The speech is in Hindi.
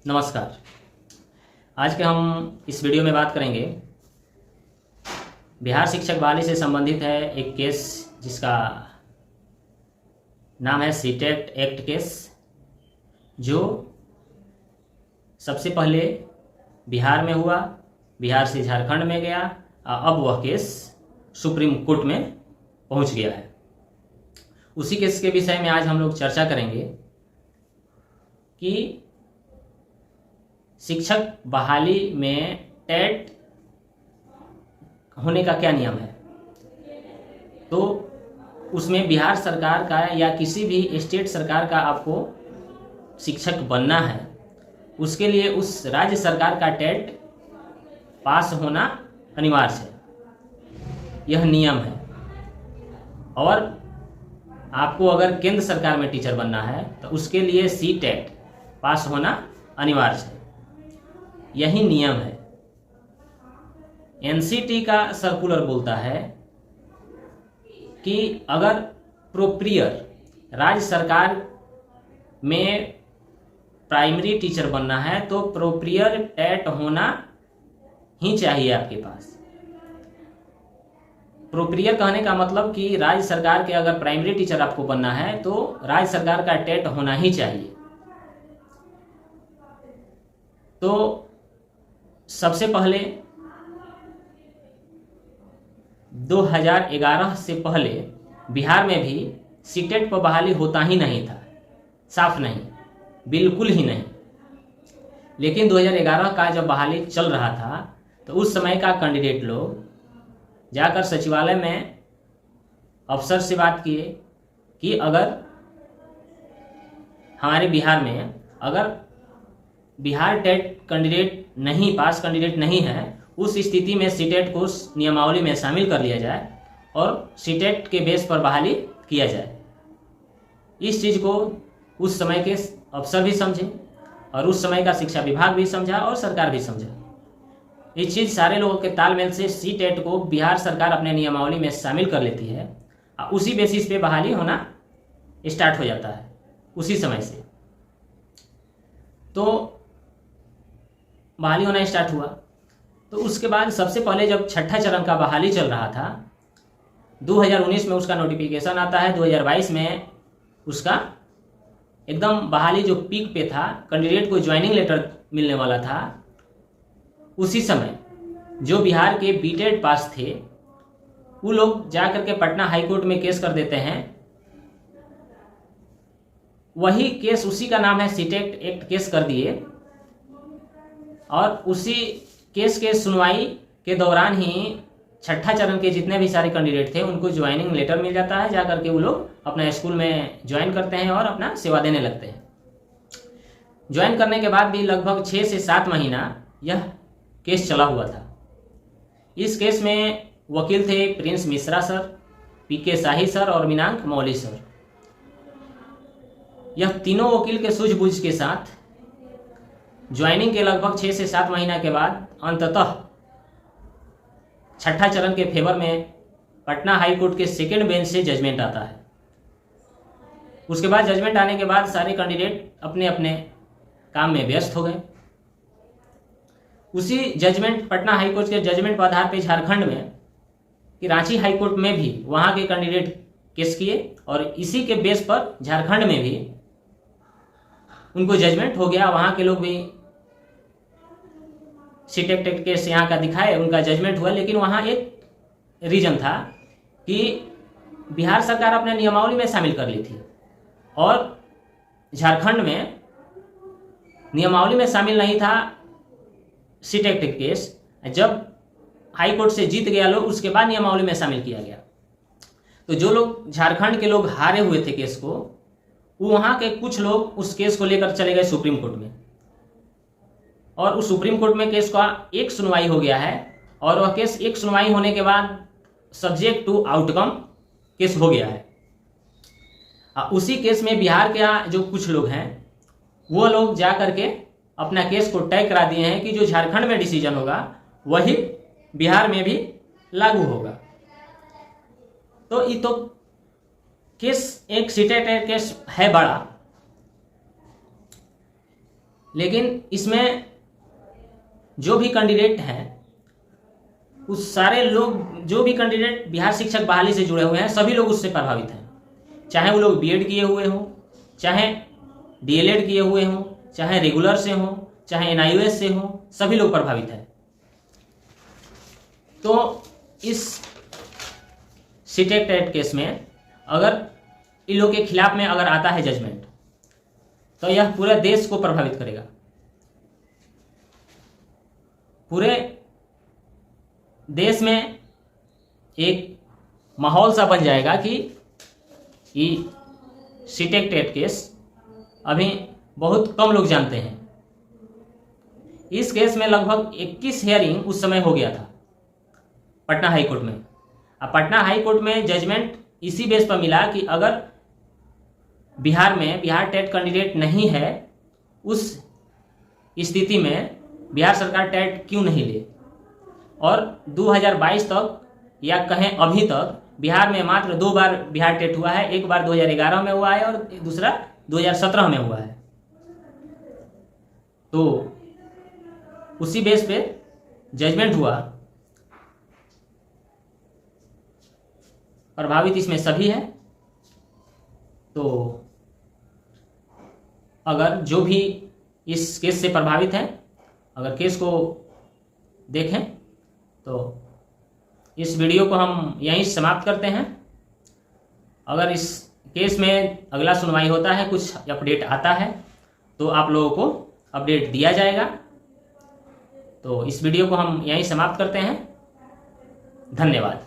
नमस्कार। आज के हम इस वीडियो में बात करेंगे बिहार शिक्षक बहाली से संबंधित है एक केस जिसका नाम है सीटेट एक्ट केस, जो सबसे पहले बिहार में हुआ, बिहार से झारखंड में गया, अब वह केस सुप्रीम कोर्ट में पहुंच गया है। उसी केस के विषय में आज हम लोग चर्चा करेंगे कि शिक्षक बहाली में टेट होने का क्या नियम है। तो उसमें बिहार सरकार का या किसी भी स्टेट सरकार का आपको शिक्षक बनना है, उसके लिए उस राज्य सरकार का टेट पास होना अनिवार्य है, यह नियम है। और आपको अगर केंद्र सरकार में टीचर बनना है तो उसके लिए सीटेट पास होना अनिवार्य है, यही नियम है। एनसीटी का सर्कुलर बोलता है कि अगर प्रोप्रियर राज्य सरकार में प्राइमरी टीचर बनना है तो प्रोप्रियर टेट होना ही चाहिए आपके पास। प्रोप्रियर कहने का मतलब कि राज्य सरकार के अगर प्राइमरी टीचर आपको बनना है तो राज्य सरकार का टेट होना ही चाहिए। तो सबसे पहले 2011 से पहले बिहार में भी सीटेट पर बहाली होता ही नहीं था, साफ नहीं, बिल्कुल ही नहीं। लेकिन 2011 का जब बहाली चल रहा था तो उस समय का कैंडिडेट लोग जाकर सचिवालय में अफसर से बात किए कि अगर हमारे बिहार में अगर बिहार टेट कैंडिडेट नहीं, पास कैंडिडेट नहीं है, उस स्थिति में सीटेट को नियमावली में शामिल कर लिया जाए और सीटेट के बेस पर बहाली किया जाए। इस चीज़ को उस समय के अफसर भी समझे और उस समय का शिक्षा विभाग भी समझा और सरकार भी समझा। इस चीज़ सारे लोगों के तालमेल से सीटेट को बिहार सरकार अपने नियमावली में शामिल कर लेती है और उसी बेसिस पे बहाली होना स्टार्ट हो जाता है उसी समय से। तो बहाली होना स्टार्ट हुआ। तो उसके बाद सबसे पहले जब छठा चरण का बहाली चल रहा था, 2019 में उसका नोटिफिकेशन आता है, 2022 में उसका एकदम बहाली जो पीक पे था, कैंडिडेट को ज्वाइनिंग लेटर मिलने वाला था, उसी समय जो बिहार के बीटेड पास थे वो लोग जाकर के पटना हाई कोर्ट में केस कर देते हैं। वही केस, उसी का नाम है सीटेट एक्ट केस कर दिए और उसी केस के सुनवाई के दौरान ही छठा चरण के जितने भी सारे कैंडिडेट थे उनको ज्वाइनिंग लेटर मिल जाता है। जाकर के वो लोग अपना स्कूल में ज्वाइन करते हैं और अपना सेवा देने लगते हैं। ज्वाइन करने के बाद भी लगभग 6 से 7 महीना यह केस चला हुआ था। इस केस में वकील थे प्रिंस मिश्रा सर, पीके शाही सर और मीनांक मौली सर। यह तीनों वकील के सूझबूझ के साथ ज्वाइनिंग के लगभग 6 से 7 महीना के बाद अंततः छठा चरण के फेवर में पटना हाई कोर्ट के सेकेंड बेंच से जजमेंट आता है। उसके बाद जजमेंट आने के बाद सारे कैंडिडेट अपने अपने काम में व्यस्त हो गए। उसी जजमेंट, पटना हाई कोर्ट के जजमेंट पर आधार पर झारखंड में कि रांची हाई कोर्ट में भी वहां के कैंडिडेट केस किए और इसी के बेस पर झारखंड में भी उनको जजमेंट हो गया। वहां के लोग भी सीटेट एक्ट केस यहाँ का दिखाए, उनका जजमेंट हुआ। लेकिन वहां एक रीजन था कि बिहार सरकार अपने नियमावली में शामिल कर ली थी और झारखंड में नियमावली में शामिल नहीं था सीटेट एक्ट केस। जब हाई कोर्ट से जीत गया लोग, उसके बाद नियमावली में शामिल किया गया। तो जो लोग झारखंड के लोग हारे हुए थे केस को, वो वहां के कुछ लोग उस केस को लेकर चले गए सुप्रीम कोर्ट में और उस सुप्रीम कोर्ट में केस का एक सुनवाई हो गया है और वह केस एक सुनवाई होने के बाद सब्जेक्ट टू आउटकम केस हो गया है। उसी केस में बिहार के जो कुछ लोग हैं वो लोग जा करके अपना केस को तय करा दिए हैं कि जो झारखंड में डिसीजन होगा वही बिहार में भी लागू होगा। तो ये तो केस एक सीटेट केस है बड़ा। लेकिन इसमें जो भी कैंडिडेट हैं, उस सारे लोग, जो भी कैंडिडेट बिहार शिक्षक बहाली से जुड़े हुए हैं, सभी लोग उससे प्रभावित हैं। चाहे वो लोग बीएड किए हुए हों, चाहे डीएलएड किए हुए हों, चाहे रेगुलर से हों, चाहे एनआईओएस से हों, सभी लोग प्रभावित हैं। तो इस सीटेट टेट केस में अगर इन लोग के खिलाफ में अगर आता है जजमेंट, तो यह पूरे देश को प्रभावित करेगा। पूरे देश में एक माहौल सा बन जाएगा कि ये सीटेट टेट केस अभी बहुत कम लोग जानते हैं। इस केस में लगभग 21 हियरिंग उस समय हो गया था पटना हाई कोर्ट में। अब पटना हाई कोर्ट में जजमेंट इसी बेस पर मिला कि अगर बिहार में बिहार टेट कैंडिडेट नहीं है, उस स्थिति में बिहार सरकार टेट क्यों नहीं ले। और 2022 तक या कहें अभी तक बिहार में मात्र 2 बार बिहार टेट हुआ है। एक बार 2011 में हुआ है और दूसरा 2017 में हुआ है। तो उसी बेस पे जजमेंट हुआ। प्रभावित इसमें सभी है। तो अगर जो भी इस केस से प्रभावित हैं, अगर केस को देखें तो इस वीडियो को हम यहीं समाप्त करते हैं। अगर इस केस में अगला सुनवाई होता है, कुछ अपडेट आता है, तो आप लोगों को अपडेट दिया जाएगा। तो इस वीडियो को हम यहीं समाप्त करते हैं। धन्यवाद।